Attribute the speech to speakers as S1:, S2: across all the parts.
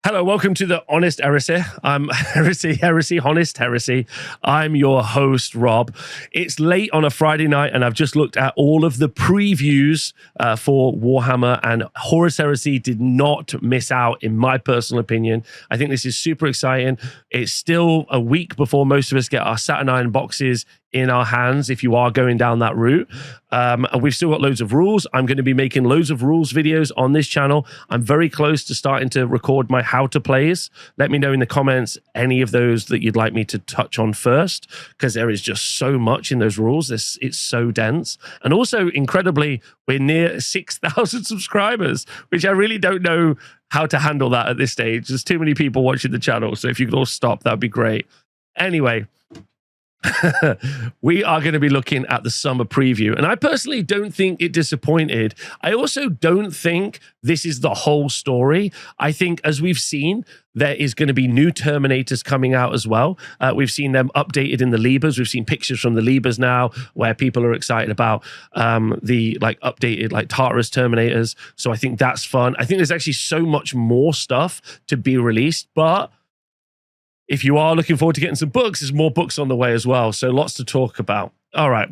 S1: Hello, welcome to the Honest Heresy. I'm Honest Heresy. I'm your host, Rob. It's late on a Friday night, and I've just looked at all of the previews for Warhammer, and Horus Heresy did not miss out, in my personal opinion. I think this is super exciting. It's still a week before most of us get our Saturnine boxes in our hands, if you are going down that route. And we've still got loads of rules. I'm going to be making loads of rules videos on this channel. I'm very close to starting to record my how to plays. Let me know in the comments any of those that you'd like me to touch on first, because there is just so much in those rules. It's so dense. And also, incredibly, we're near 6,000 subscribers, which I really don't know how to handle that at this stage. There's too many people watching the channel. So if you could all stop, that'd be great. Anyway, we are going to be looking at the summer preview, and I personally don't think it disappointed. I also don't think this is the whole story. I think, as we've seen, there is going to be new Terminators coming out as well. We've seen them updated in the Libras. We've seen pictures from the Libras now where people are excited about the updated Tartarus Terminators. So I think that's fun. I think there's actually so much more stuff to be released, but if you are looking forward to getting some books, there's more books on the way as well. So lots to talk about. All right,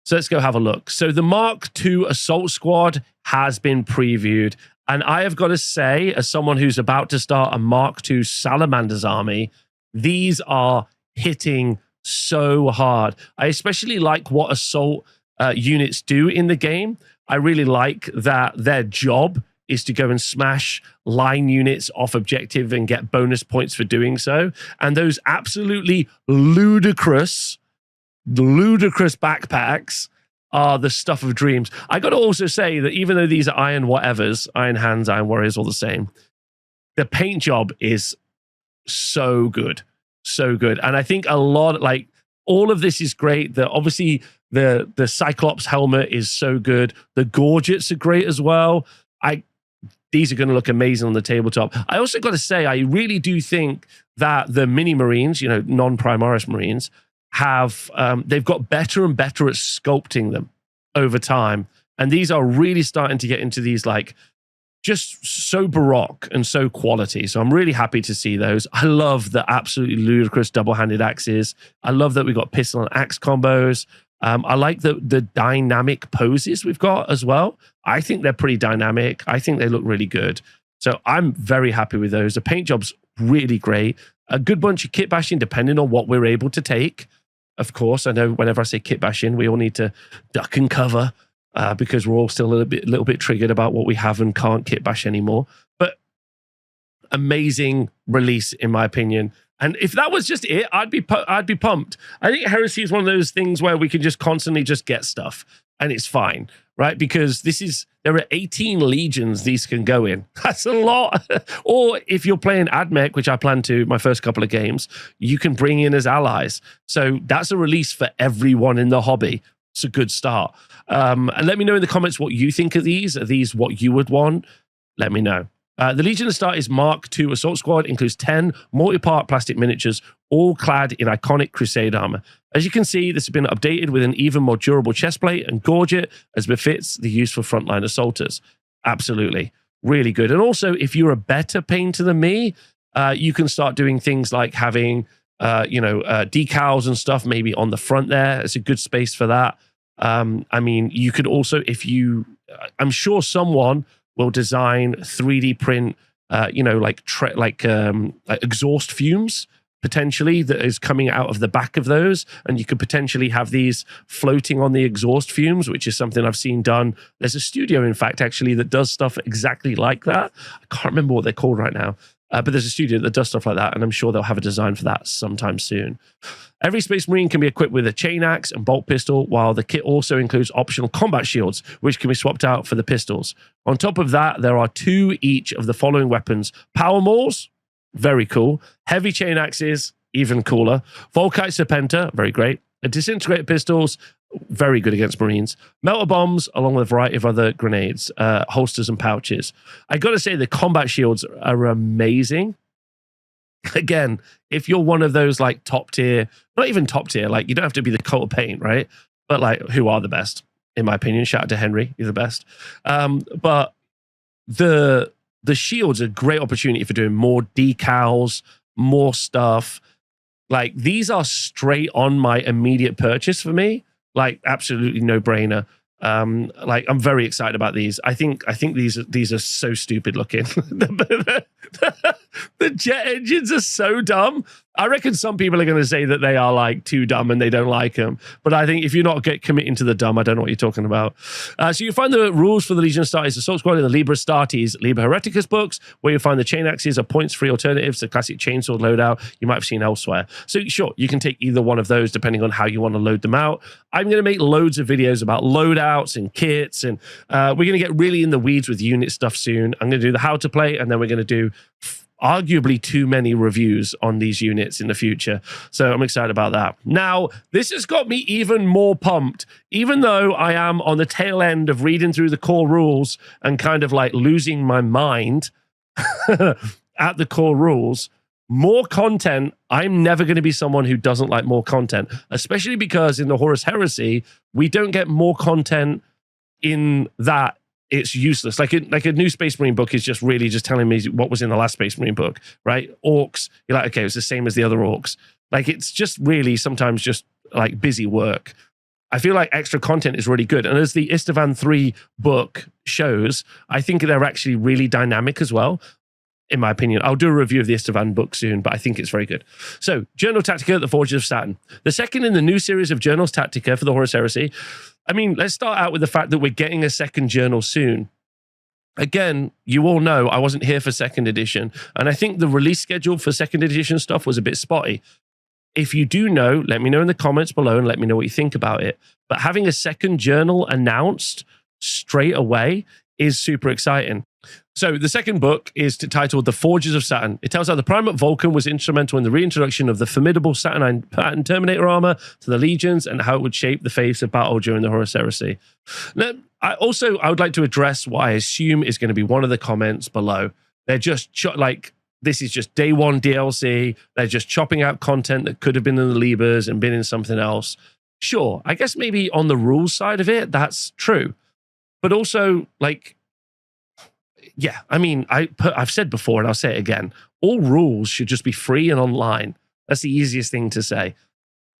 S1: so let's go have a look. So the Mark II Assault Squad has been previewed. And I have got to say, as someone who's about to start a Mark II Salamanders army, these are hitting so hard. I especially like what assault units do in the game. I really like that their job is to go and smash line units off objective and get bonus points for doing so. And those absolutely ludicrous backpacks are the stuff of dreams. I got to also say that even though these are iron whatevers, iron hands, iron warriors, all the same, the paint job is so good. So good. And I think a lot, all of this is great. Obviously the Cyclops helmet is so good. The gorgets are great as well. These are going to look amazing on the tabletop. I also got to say, I really do think that the mini Marines, non-Primaris Marines, they've got better and better at sculpting them over time. And these are really starting to get into these, just so baroque and so quality. So I'm really happy to see those. I love the absolutely ludicrous double-handed axes. I love that we've got pistol and axe combos. I like the dynamic poses we've got as well. I think they're pretty dynamic. I think they look really good. So I'm very happy with those. The paint job's really great. A good bunch of kit bashing, depending on what we're able to take. Of course, I know whenever I say kit bashing, we all need to duck and cover because we're all still a little bit triggered about what we have and can't kit bash anymore. But amazing release, in my opinion. And if that was just it, I'd be pumped. I think Heresy is one of those things where we can just constantly just get stuff, and it's fine, right? Because there are 18 legions these can go in. That's a lot. Or if you're playing AdMech, which I plan to my first couple of games, you can bring in as allies. So that's a release for everyone in the hobby. It's a good start. And let me know in the comments what you think of these. Are these what you would want? Let me know. The Legion to start is Mark II Assault Squad, includes 10 multi-part plastic miniatures, all clad in iconic Crusade armor. As you can see, this has been updated with an even more durable chestplate and gorget, as befits the use for frontline assaulters. Absolutely. Really good. And also, if you're a better painter than me, you can start doing things like having, decals and stuff maybe on the front there. It's a good space for that. You could also, I'm sure someone will design 3D print, exhaust fumes, potentially, that is coming out of the back of those. And you could potentially have these floating on the exhaust fumes, which is something I've seen done. There's a studio, in fact, actually, that does stuff exactly like that. I can't remember what they're called right now. But there's a studio that does stuff like that, and I'm sure they'll have a design for that sometime soon. Every Space Marine can be equipped with a chain axe and bolt pistol, while the kit also includes optional combat shields, which can be swapped out for the pistols. On top of that, there are 2 each of the following weapons. Power Mauls, very cool. Heavy chain axes, even cooler. Volkite Serpenta, very great. Disintegrated pistols, very good against Marines. Melter bombs, along with a variety of other grenades, holsters and pouches. I got to say, the combat shields are amazing. Again, if you're one of those top tier, not even top tier, you don't have to be the coat of paint, right? But who are the best, in my opinion? Shout out to Henry, you're the best. But the the shield's a great opportunity for doing more decals, more stuff. Like, these are straight on my immediate purchase for me. Like, absolutely no brainer. Like, I'm very excited about these. I think these are so stupid looking. The jet engines are so dumb. I reckon some people are going to say that they are like too dumb and they don't like them. But I think if you're not committing to the dumb, I don't know what you're talking about. So you find the rules for the Legion Astartes Assault Squad in the Liber Astartes, Liber Hereticus books, where you find the chain axes are points-free alternatives to classic chainsaw loadout you might have seen elsewhere. So sure, you can take either one of those depending on how you want to load them out. I'm going to make loads of videos about loadouts and kits, and we're going to get really in the weeds with unit stuff soon. I'm going to do the how to play, and then we're going to do arguably too many reviews on these units in the future. So I'm excited about that. Now, this has got me even more pumped, even though I am on the tail end of reading through the core rules and kind of like losing my mind at the core rules. More content. I'm never going to be someone who doesn't like more content, especially because in the Horus Heresy, we don't get more content in that it's useless. Like a new Space Marine book is just really just telling me what was in the last Space Marine book, right? Orcs, you're like, okay, it's the same as the other orcs. Like, it's just really sometimes just like busy work. I feel like extra content is really good. And as the Istvan 3 book shows, I think they're actually really dynamic as well, in my opinion. I'll do a review of the Istvan book soon, but I think it's very good. So, Journal Tactica, The Forges of Saturn. The second in the new series of Journals Tactica for the Horus Heresy. I mean, let's start out with the fact that we're getting a second journal soon. Again, you all know I wasn't here for second edition, and I think the release schedule for second edition stuff was a bit spotty. If you do know, let me know in the comments below and let me know what you think about it. But having a second journal announced straight away is super exciting. So the second book is titled The Forges of Saturn. It tells how the Primate Vulcan was instrumental in the reintroduction of the formidable Saturnine pattern Terminator armor to the legions and how it would shape the face of battle during the Horus Heresy. Now, I would like to address what I assume is going to be one of the comments below. They're just like, this is just day one DLC. They're just chopping out content that could have been in the Libers and been in something else. Sure, I guess maybe on the rules side of it, that's true. But also, like, yeah, I mean, I've said before and I'll say it again. All rules should just be free and online. That's the easiest thing to say.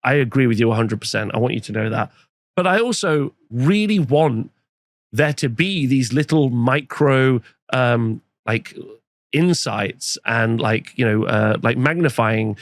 S1: I agree with you 100%. I want you to know that. But I also really want there to be these little micro like insights and like, you know, like magnifying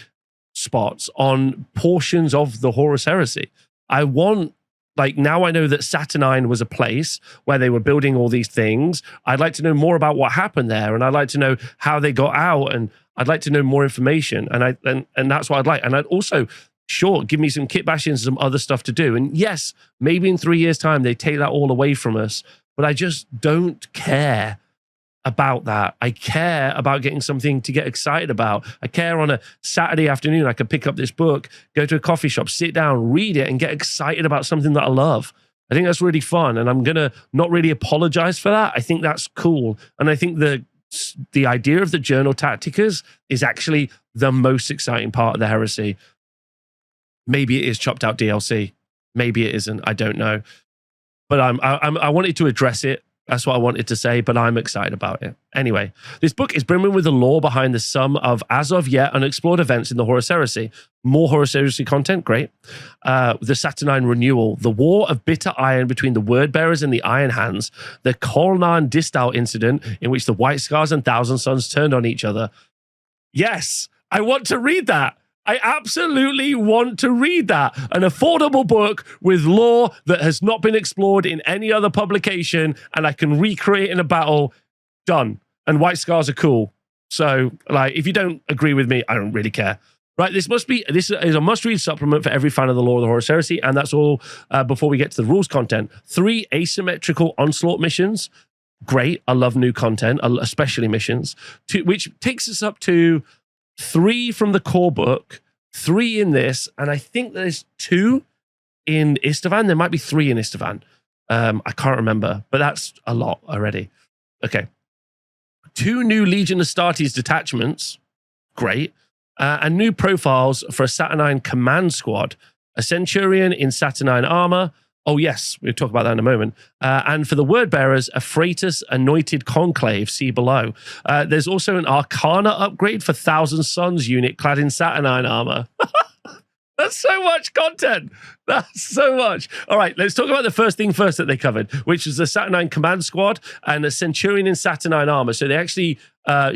S1: spots on portions of the Horus Heresy. I want, like, now I know that Saturnine was a place where they were building all these things. I'd like to know more about what happened there, and I'd like to know how they got out, and I'd like to know more information, and that's what I'd like. And I'd also, sure, give me some kit bashing and some other stuff to do. And yes, maybe in 3 years' time they take that all away from us, but I just don't care about that. I care about getting something to get excited about. I care on a Saturday afternoon, I could pick up this book, go to a coffee shop, sit down, read it, and get excited about something that I love. I think that's really fun, and I'm going to not really apologize for that. I think that's cool. And I think the idea of the Journal Tacticas is actually the most exciting part of the Heresy. Maybe it is chopped out DLC. Maybe it isn't. I don't know. But I wanted to address it. That's what I wanted to say, but I'm excited about it. Anyway, this book is brimming with the lore behind the sum of as of yet unexplored events in the Horus Heresy. More Horus Heresy content, great. The Saturnine renewal, the war of bitter iron between the word bearers and the Iron Hands, the Kolnan Distal incident in which the White Scars and Thousand Sons turned on each other. Yes, I want to read that. I absolutely want to read that. An affordable book with lore that has not been explored in any other publication, and I can recreate in a battle. Done. And White Scars are cool. So, like, if you don't agree with me, I don't really care. Right, this is a must-read supplement for every fan of the lore of the Horus Heresy, and that's all before we get to the rules content. 3 asymmetrical onslaught missions. Great. I love new content, especially missions, which takes us up to 3 from the core book, 3 in this, and I think there's 2 in Istvan. There might be 3 in Istvan. I can't remember, but that's a lot already. Okay. 2 new Legion Astartes detachments. Great. And new profiles for a Saturnine command squad. A Centurion in Saturnine armor, Oh, yes, we'll talk about that in a moment. And for the word bearers, a Freitas anointed conclave, see below. There's also an Arcana upgrade for Thousand Suns unit clad in Saturnine armor. That's so much content. That's so much. All right, let's talk about the first thing first that they covered, which is the Saturnine Command Squad and the Centurion in Saturnine armor. So they actually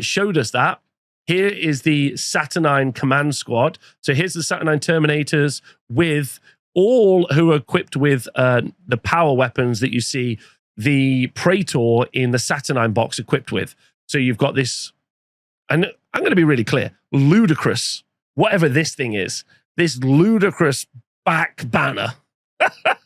S1: showed us that. Here is the Saturnine Command Squad. So here's the Saturnine Terminators with all who are equipped with the power weapons that you see the Praetor in the Saturnine box equipped with. So you've got this, and I'm going to be really clear, ludicrous, whatever this thing is, this ludicrous back banner that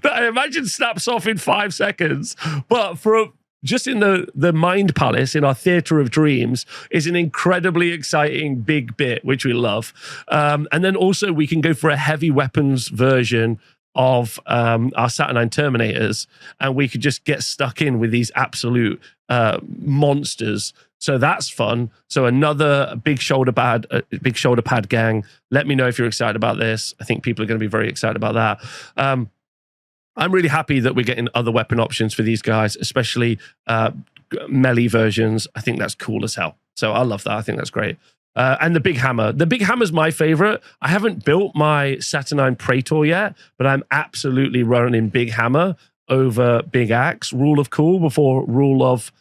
S1: I imagine snaps off in 5 seconds, but for just in the Mind Palace in our Theatre of Dreams is an incredibly exciting big bit, which we love. And then also we can go for a heavy weapons version of our Saturnine Terminators, and we could just get stuck in with these absolute monsters. So that's fun. So another big shoulder pad gang. Let me know if you're excited about this. I think people are going to be very excited about that. I'm really happy that we're getting other weapon options for these guys, especially melee versions. I think that's cool as hell. So I love that. I think that's great. And the big hammer. The big hammer's my favorite. I haven't built my Saturnine Praetor yet, but I'm absolutely running big hammer over big axe. Rule of cool before rule of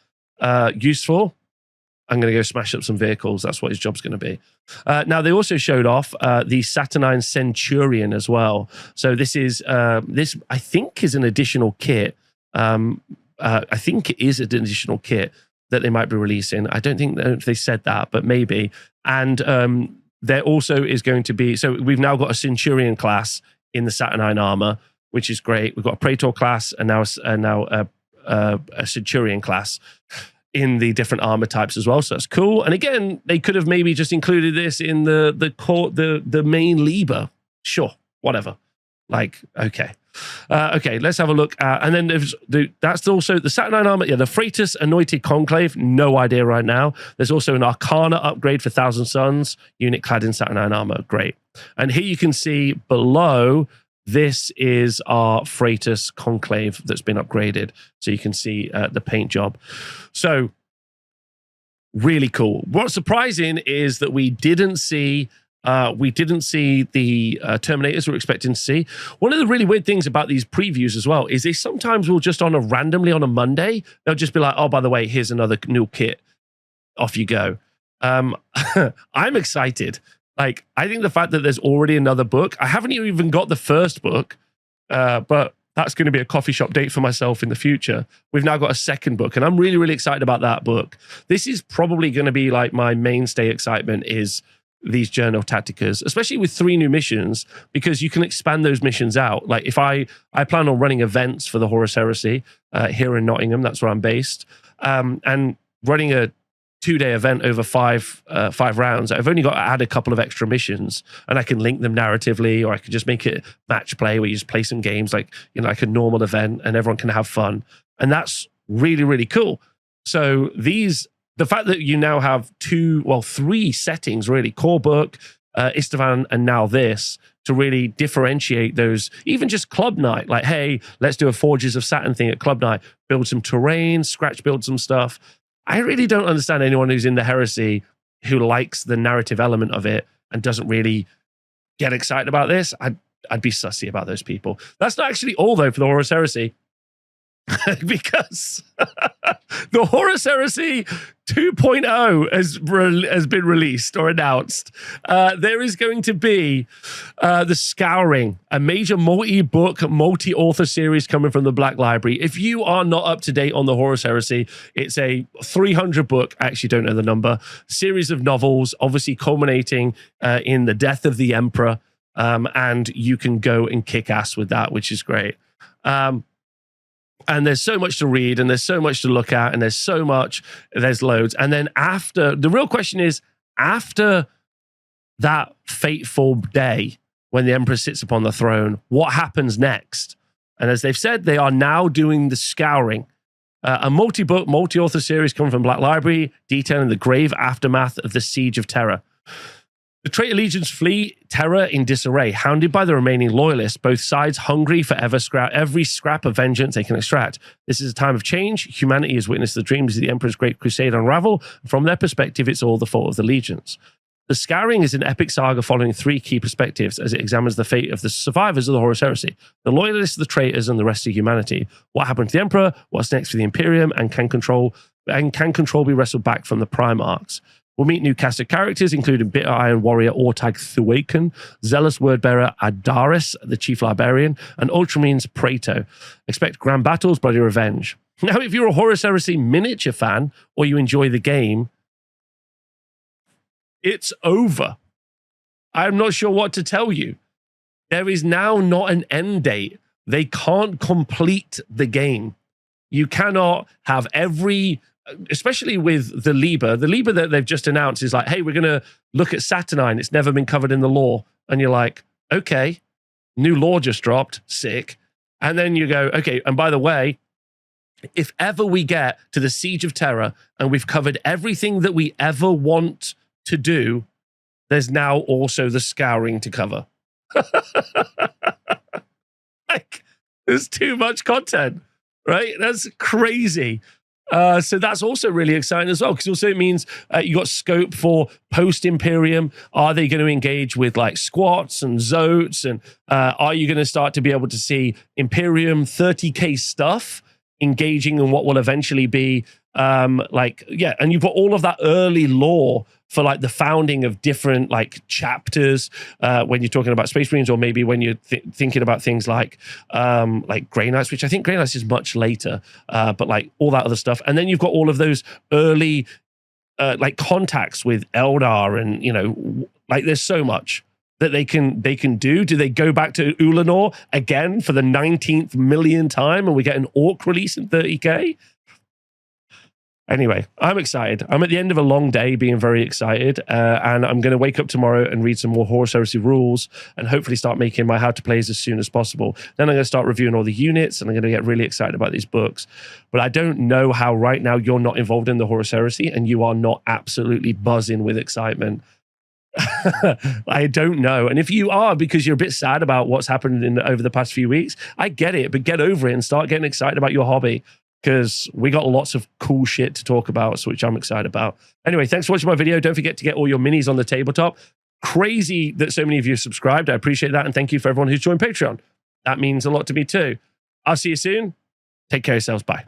S1: useful. I'm going to go smash up some vehicles. That's what his job's going to be. Now, they also showed off the Saturnine Centurion as well. So this is, this I think is an additional kit. I think it is an additional kit that they might be releasing. I don't think they said that, but maybe. And there also is going to be, so we've now got a Centurion class in the Saturnine armor, which is great. We've got a Praetor class and now a Centurion class in the different armor types as well, so that's cool. And again, they could have maybe just included this in the main Liber. Sure, whatever. Like, okay, let's have a look at. And then there's that's also the Saturnine armor. Yeah, the Freitas anointed conclave. No idea right now. There's also an Arcana upgrade for Thousand Suns unit clad in Saturnine armor. Great. And here you can see below. This is our Freitas conclave that's been upgraded. So you can see the paint job. So really cool. What's surprising is that we didn't see the Terminators we're expecting to see. One of the really weird things about these previews as well is they sometimes will just randomly on a Monday, they'll just be like, oh, by the way, here's another new kit. Off you go. I'm excited. Like, I think the fact that there's already another book, I haven't even got the first book, but that's going to be a coffee shop date for myself in the future. We've now got a second book, and I'm really, really excited about that book. This is probably going to be like my mainstay excitement is these Journal Tacticas, especially with 3 new missions, because you can expand those missions out. Like if I plan on running events for the Horus Heresy here in Nottingham, that's where I'm based, and running a 2-day event over 5 rounds, I've only got to add a couple of extra missions, and I can link them narratively, or I can just make it match play where you just play some games like like a normal event, and everyone can have fun, and that's really, really cool. So the fact that you now have 3 settings really, core book, Istvan, and now this, to really differentiate those, even just club night, like, hey, let's do a Forges of Saturn thing at club night, build some terrain, scratch build some stuff. I really don't understand anyone who's in the Heresy who likes the narrative element of it and doesn't really get excited about this. I'd be sussy about those people. That's not actually all, though, for the Horus Heresy. Because the Horus Heresy 2.0 has been released or announced. There is going to be the Scouring, a major multi-book, multi-author series coming from the Black Library. If you are not up to date on the Horus Heresy, it's a 300-book, I actually don't know the number, series of novels, obviously culminating in the death of the Emperor, and you can go and kick ass with that, which is great. And there's so much to read, and there's so much to look at, and there's loads. And then the real question is, after that fateful day when the Emperor sits upon the throne, what happens next? And as they've said, they are now doing the Scouring, a multi-book, multi-author series coming from Black Library, detailing the grave aftermath of the Siege of Terror. The traitor legions flee terror in disarray, hounded by the remaining loyalists, both sides hungry for every scrap of vengeance they can extract. This is a time of change. Humanity has witnessed the dreams of the Emperor's great crusade unravel. From their perspective, it's all the fault of the legions. The Scouring is an epic saga following 3 key perspectives as it examines the fate of the survivors of the Horus Heresy, the loyalists, the traitors, and the rest of humanity. What happened to the Emperor? What's next for the Imperium? And can control be wrestled back from the Prime arcs? We'll meet new cast of characters, including Bitter Iron Warrior Ortag Thuwaken, Zealous Wordbearer Adaris, the Chief Librarian, and Ultramarines Praeto. Expect grand battles, bloody revenge. Now, if you're a Horus Heresy miniature fan, or you enjoy the game, it's over. I'm not sure what to tell you. There is now not an end date. They can't complete the game. You cannot have every, especially with the Liber that they've just announced is like, hey, we're going to look at Saturnine. It's never been covered in the lore. And you're like, okay, new lore just dropped, sick. And then you go, okay, and by the way, if ever we get to the Siege of Terror and we've covered everything that we ever want to do, there's now also the Scouring to cover. Like, there's too much content, right? That's crazy. So that's also really exciting as well, because also it means you got scope for post-Imperium. Are they going to engage with like squats and zotes? And are you going to start to be able to see Imperium 30K stuff engaging in what will eventually be and you've got all of that early lore for like the founding of different like chapters when you're talking about Space Marines, or maybe when you're thinking about things like Grey Knights, which I think Grey Knights is much later, but like all that other stuff. And then you've got all of those early like contacts with Eldar, and you know, like there's so much that they can do. Do they go back to Ulanor again for the 19th million time and we get an Orc release in 30K? Anyway, I'm excited. I'm at the end of a long day being very excited, and I'm going to wake up tomorrow and read some more Horus Heresy rules and hopefully start making my how to plays as soon as possible. Then I'm going to start reviewing all the units, and I'm going to get really excited about these books. But I don't know how right now you're not involved in the Horus Heresy and you are not absolutely buzzing with excitement. I don't know. And if you are, because you're a bit sad about what's happened over the past few weeks, I get it, but get over it and start getting excited about your hobby, because we got lots of cool shit to talk about, which I'm excited about. Anyway, thanks for watching my video. Don't forget to get all your minis on the tabletop. Crazy that so many of you subscribed. I appreciate that. And thank you for everyone who's joined Patreon. That means a lot to me too. I'll see you soon. Take care of yourselves. Bye.